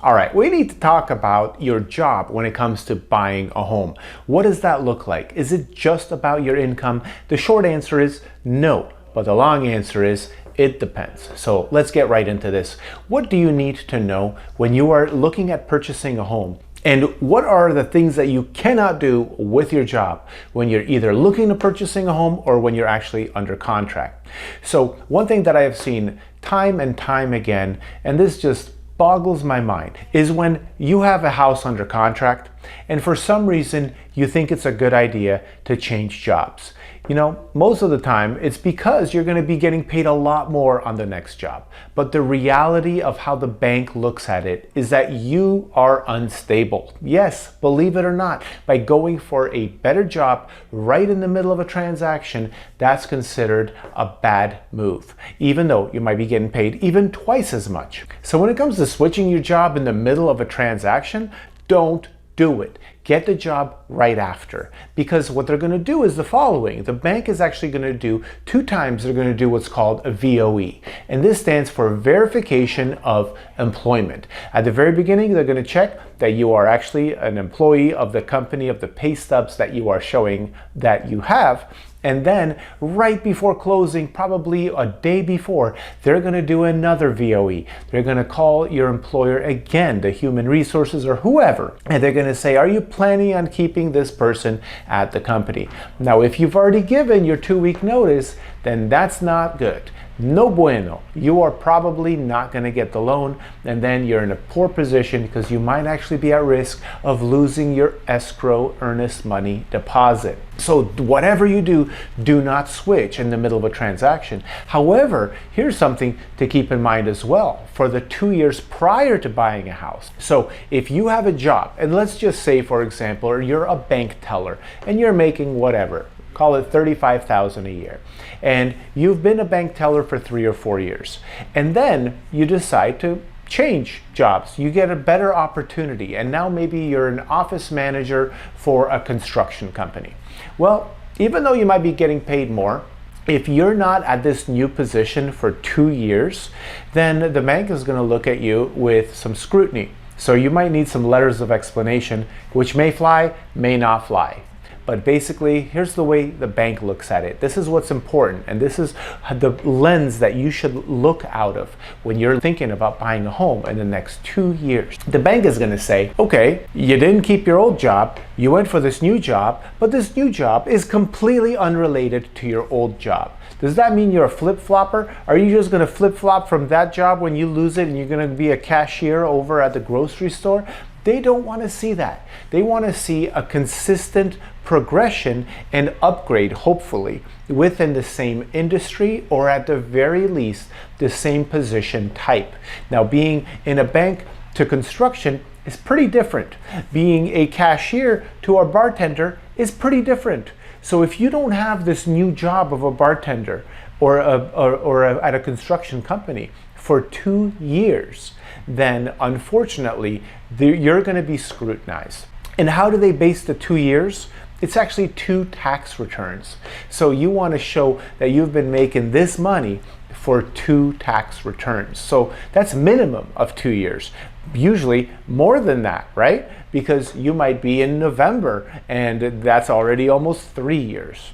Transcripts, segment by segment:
All right, we need to talk about your job when it comes to buying a home. What does that look like? Is it just about your income? The short answer is no, but the long answer is it depends. So let's get right into this. What do you need to know when you are looking at purchasing a home? And what are the things that you cannot do with your job when you're either looking to purchasing a home or when you're actually under contract? So one thing that I have seen time and time again, and this just boggles my mind, is when you have a house under contract and for some reason you think it's a good idea to change jobs. You know, most of the time it's because you're going to be getting paid a lot more on the next job. But the reality of how the bank looks at it is that you are unstable. Yes, believe it or not, by going for a better job right in the middle of a transaction, that's considered a bad move, even though you might be getting paid even twice as much. So when it comes to switching your job in the middle of a transaction, don't do it. Get the job right after, because what they're going to do is the following. The bank is actually going to do two times, they're going to do what's called a VOE, and this stands for verification of employment. At the very beginning, they're going to check that you are actually an employee of the company, of the pay stubs that you are showing that you have. And then right before closing, probably a day before, they're going to do another VOE. They're going to call your employer again, the human resources or whoever, and they're going to say, are you planning on keeping this person at the company? Now, if you've already given your 2-week notice, then that's not good. No bueno. You are probably not going to get the loan, and then you're in a poor position because you might actually be at risk of losing your escrow earnest money deposit. So whatever you do, do not switch in the middle of a transaction. However, here's something to keep in mind as well for the 2 years prior to buying a house. So if you have a job, and let's just say, for example, you're a bank teller and you're making whatever, call it $35,000 a year, and you've been a bank teller for 3 or 4 years, and then you decide to change jobs. You get a better opportunity, and now maybe you're an office manager for a construction company. Well, even though you might be getting paid more, if you're not at this new position for 2 years, then the bank is going to look at you with some scrutiny. So you might need some letters of explanation, which may fly, may not fly. But basically, here's the way the bank looks at it. This is what's important, and this is the lens that you should look out of when you're thinking about buying a home in the next 2 years. The bank is going to say, okay, you didn't keep your old job, you went for this new job, but this new job is completely unrelated to your old job. Does that mean you're a flip-flopper? Are you just going to flip-flop from that job when you lose it and you're going to be a cashier over at the grocery store? They don't want to see that. They want to see a consistent progression and upgrade, hopefully, within the same industry or at the very least, the same position type. Now, being in a bank to construction is pretty different. Being a cashier to a bartender is pretty different. So if you don't have this new job of a bartender or at a construction company for 2 years, then unfortunately, you're going to be scrutinized. And how do they base the 2 years? It's actually 2 tax returns. So you want to show that you've been making this money for 2 tax returns. So that's minimum of 2 years. Usually more than that, right? Because you might be in November and that's already almost 3 years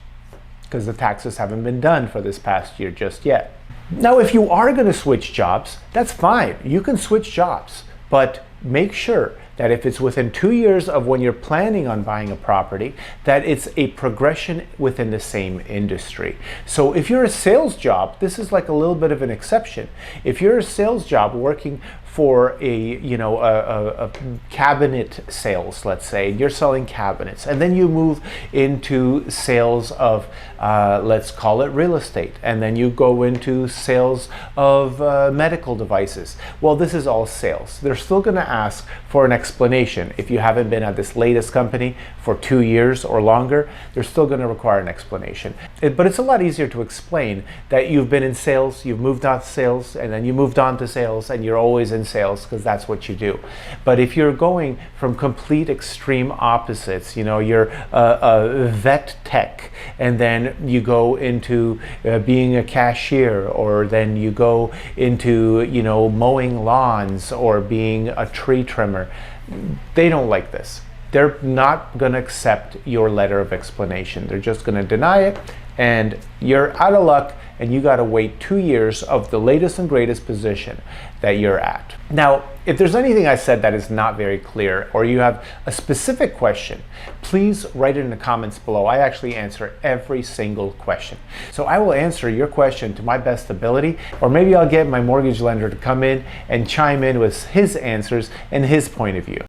because the taxes haven't been done for this past year just yet. Now, if you are going to switch jobs, that's fine. You can switch jobs, but make sure that if it's within 2 years of when you're planning on buying a property, that it's a progression within the same industry. So if you're a sales job, this is like a little bit of an exception. If you're a sales job working for a cabinet sales, let's say, you're selling cabinets, and then you move into sales of, let's call it real estate, and then you go into sales of medical devices. Well, this is all sales. They're still going to ask for an explanation. If you haven't been at this latest company for 2 years or longer, they're still going to require an explanation. But it's a lot easier to explain that you've been in sales, you've moved on to sales, and then you moved on to sales, and you're always in sales because that's what you do. But if you're going from complete extreme opposites, you're a vet tech, and then you go into being a cashier, or then you go into, mowing lawns or being a tree trimmer, they don't like this. They're not going to accept your letter of explanation. They're just going to deny it, and you're out of luck, and you got to wait 2 years of the latest and greatest position that you're at. Now, if there's anything I said that is not very clear, or you have a specific question, please write it in the comments below. I actually answer every single question. So I will answer your question to my best ability, or maybe I'll get my mortgage lender to come in and chime in with his answers and his point of view.